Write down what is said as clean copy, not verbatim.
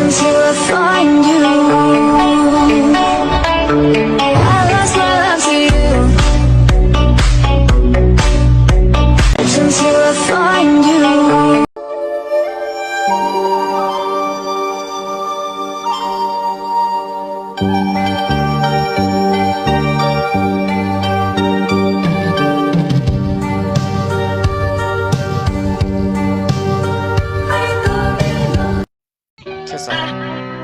until I find you. I lost my love to you. Until I find you. 됐어.